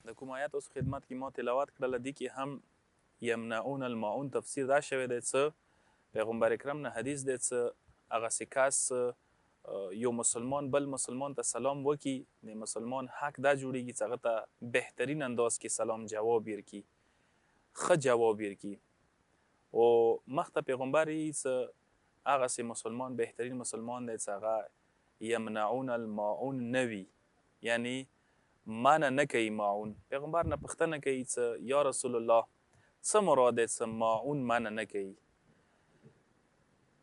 د کوم آیات اوس خدمت کې ما تلاوت کړله دي کې هم یمنعون الماعون تفسیر دا شوی دی څه پیغمبر اکرم نه حدیث دی څه هغسې کس یو مسلمان بل مسلمان ته سلام وکي د مسلمان حق دا جوړیږي چې هغه ته بهترین انداز کې سلام جواب ورکي ښه جواب ورکي او مخته پیغمبر یې څه هغسې مسلمان بهترین مسلمان دی چې هغه یمنعون الماعون نه وي یعنی معنی نه کوي معون پیغمبر نه پوښتنه کوي چې یا رسول الله څه مراد دی چې معون معنی نه کوي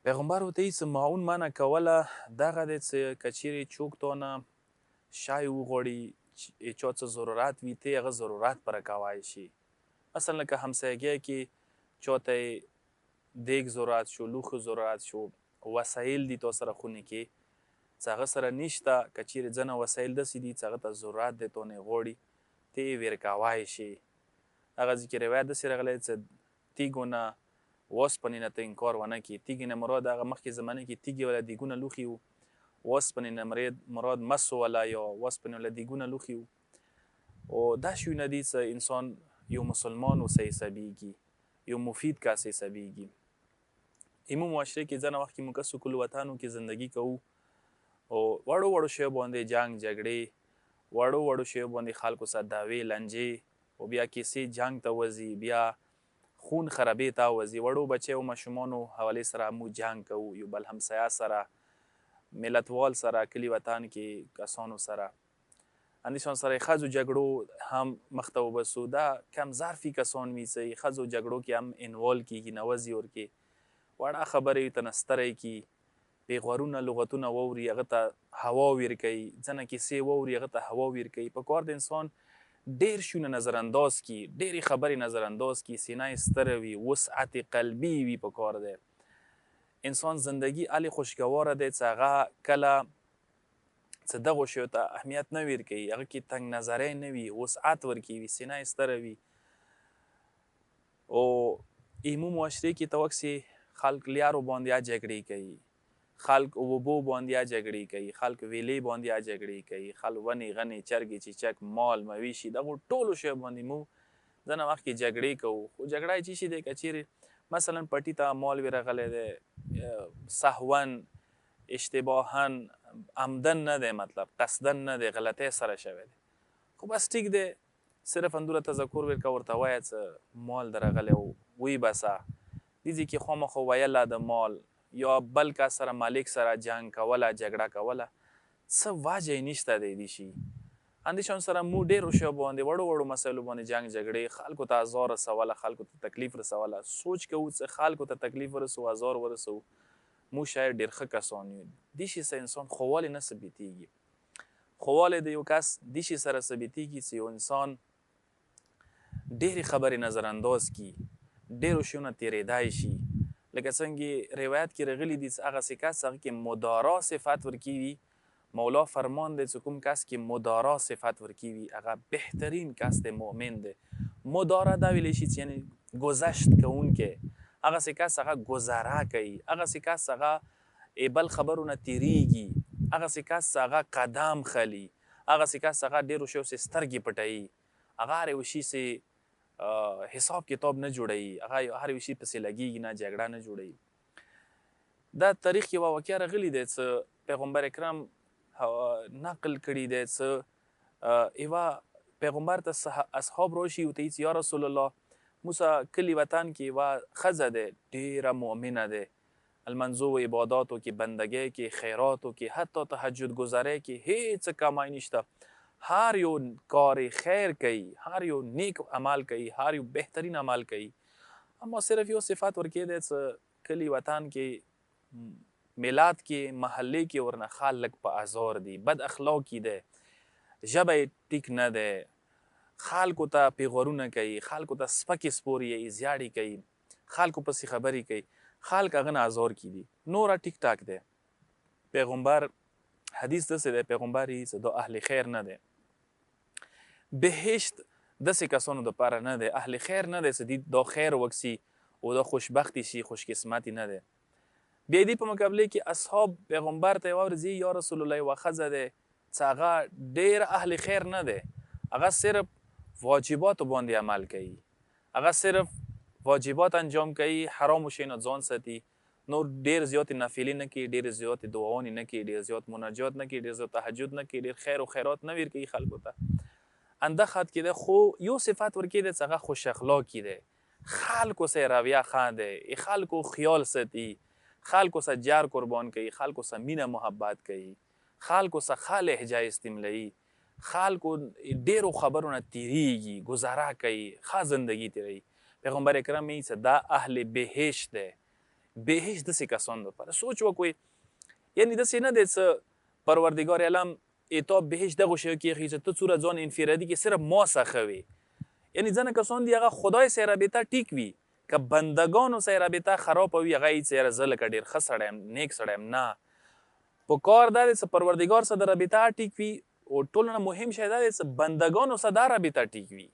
پیغمبر ورته وایي چې معون معنی کوله دغه دی چې که چیرې څوک تانه شی وغواړي چا څه ضرورت وي ته هغه ضرورت پوره کولی شي مثلا لکه همسایګۍ کې چا ته دیګ ضرورت شو لوښو ضرورت شو وسایل دي تا سره خونې کې چې هغه سره نشته که چیرې ځینې وسایل داسې دي چې هغه ته ضرورت دی تانې غواړي ته یې ورکولی شي هغه ځای کې روایت داسې راغلی چې تیږو نه اوسپنې نه ته انکار ونه کړي تیږې نه مراد هغه مخکې زمانه کې تیږې والا دیګونه لوښي وو اوسپنې نه مراد مسو والا یا اوسپنې والا دیګونه لوښي وو او دا شیونه دي چې انسان یو مسلمان اوسه حسابیږي یو مفید کس حسابیږي ایمو معاشره کې ځینې وخت کې موږ کسو کلو وطنو کې زندگی کوو او وړو وړو شیو باندې جنګ جګړې وړو وړو شیو باندې خلکو سره دعوې لنجې او بیا کیسې جنګ ته وځي بیا خون خرابې ته وځي وړو بچیو ماشومانو حوالې سره مو جنګ کوو یو بل همسایه سره ملتوال سره کلي وطن کې کسانو سره اندیشان سره ښځو جګړو هم مخ ته وبسو دا کم ظرفي کسان وي چې ښځو جګړو کې هم انوالو کېږي نوځي ورکې وړه خبرې ورته نستری کړي پیغورونه لغتونه واوري هغه ته هوا ورکوي ځینې کیسې واوري هغه ته هوا ورکوي په کار د انسان ډېر شیونه نظرانداز کړي ډېرې خبرې نظرانداز کړي سینه یې ستره وي وسعت قلبي وي په کار دی انسان زندگی هلې خوشګواره دی چې هغه کله چې دغو شیو ته اهمیت نه ورکوي هغه کې تنګ نظرۍ نه وي وسعت ورکوي سینه یې ستره وي او ایمو معاشرې کې ته وکسې خلک لیارو باندې جګړې کوي خلک اوبو باندې جګړې کوي خلک ویلې باندې جګړې کوي خلک ونې غنې چرګې چیچک مال مویشي دغو ټولو شیو باندې مو ځینې وخت کې جګړې کوو خو جګړه یې څه شي دی که چیرې مثلا پټي ته مال ورغلی دی سهون اشتباها عمدن نه دی مطلب قصدن نه دی غلطۍ سره شوی دی خو بس ټیک دی صرف اندوره تذکر ورکه ورته وایه چې مال درغلی وی بسه دې ځای کې خامخا ویله د مال یا بل کس سره مالک سره جنگ کوله جګړه کوله څه وجه یې نشته دی دې شي اندیشان سره مو ډېرو شیو باندې وړو وړو مسایلو باندې جنګ جګړې خلکو ته ازار رسوله خلکو ته تکلیف رسوله سوچ کوو چې خلکو ته تکلیف ورسو ازار ورسو مو شاید ډېر ښه کسان یو دې شي سره انسان خووالی نه ثبتېږي خووالی د یو کس دې شي سره ثبتېږي چې یو انسان ډېرې خبرې نظرانداز کړي ډېرو شیونه تېرېدای شي لکه څنګه روایت کې راغلي دي چې هغسې کس هغه کې مدارا صفت ورکوي مولا فرمان دی چې کوم کس کې مدارا صفت ورکوي هغه بهترین کس دی مؤمن دی مدارا دا ویلی شي چې یعنې گذشت کوونکی هغسې کس هغه ګذره کوي هغسې کس هغه بل خبرونه تېرېږي هغسې کس هغه قدم خلي هغسې کس هغه ډېرو شیو سې سترګې پټوي هغه هر یو شي سې حساب کتاب نه جوړوي هغه هر یو شي پسې لګېږي نه جګړه نه جوړوي دا تاریخ کې یوه واقعه راغلې دی چې پیغمبر اکرم نقل کړي دی چې یوه پیغمبر ته اصحاب راشي ورته وایي یا رسول الله موسی کلي وطن کې یوه ښځه دی ډېره مؤمنه دی المنظور و عباداتو کې بندګۍ کې خیراتو کې حتی تهجد گذاری کې هیڅ کمای نشته هر یو کار خیر کوي هر یو نیک عمل کوي هر یو بهترین عمل کوي اما صرف یو صفت ورکې دی چې کلي وطن کې میلاد کې محلې کې ورنه خلک په ازار دي بد اخلاقي دی ژبه یې ټیک نه دی خلکو ته پیغورونه کوي خلکو ته سپکې سپورې زیاړې کوي خلکو پسې خبرې کوي خلک هغه نه ازار کی دي نوره ټیک ټاک دی پیغمبر حدیث داسې دی پیغمبر یې چې دا اهل خیر نه دی بهشت داسې کسانو دپاره نه دی اهل خیر نه دی چې دا خیر وکسي او دا خوشبختی شي خوشقسمتي نه دی بیا دې په مقابله کې اصحاب پیغمبر ته یوه ورځ یا رسول الله یوه ښځه دی چې هغه ډېر اهل خیر نه دی هغه صرف واجباتو باندې عمل کوي، هغه صرف واجبات انجام کوي، حرام شي نه ځان ساتي، نور ډیر زیات نافلې نه کوي، ډیر زیات دعاوې نه کوي، ډیر زیات مناجات نه کوي، ډیر زیات تهجد نه کوي، ډیر خیر او خیرات نه ورکوي خلکو ته. انده خط کې ده خو یو صفت ورکې ده چې هغه خوش اخلاقي ده، خلکو سره رویه ښه ده، خلکو خیال ساتي، خلکو سره جار قربان کوي، خلکو سره مینه محبت کوي، خلکو سره ښه لهجه استعمالوي، خلکو ډیرو خبرو نه تیریږي، گذاره کوي، ښه زندگی تیروي. پیغمبر اکرم میگه چې دا اهل بهشت ده. بهشت داسې کسان دپاره سوچ وکړئ، یعنی داسې نه دی چې پروردگار علم اتا بهشت دغه شی کې چې ته څوره ځان انفرادي کې صرف ما څخه وي. یعنی ځنه کسان دي هغه خدای سره رابطه ټیک وي، که بندگانو سره رابطه خراب وي هغه یې سره زه لکه ډېر ښه سړی یم، نیک سړی یم. نه، په کار دا دی چې پروردگار سره د رابطه ټیک وي، او ټول نه مهم شی دا دی چې بندگانو سره دا رابطه ټیک وي،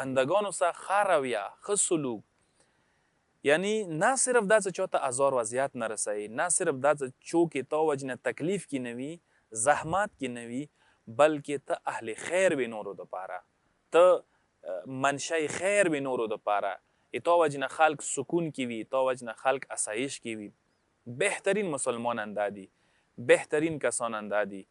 بندگانو سره ښه رویه، ښه سلوک. یعنی نه صرف دا چې چاته ازار و اذیت نه رسوي، نه صرف دا چې چوکې تا وجې نه تکلیف کې نه وي، زحمت کې نه وي، بلکې ته اهل خیر وي نورو دپاره، ته منشأ خیر وي نورو دپاره، تا وجې نه خلک سکون کې وي، تا وجې نه خلک اسایش کې وي. بهترین مسلمانان دا دي، بهترین کسان دا دي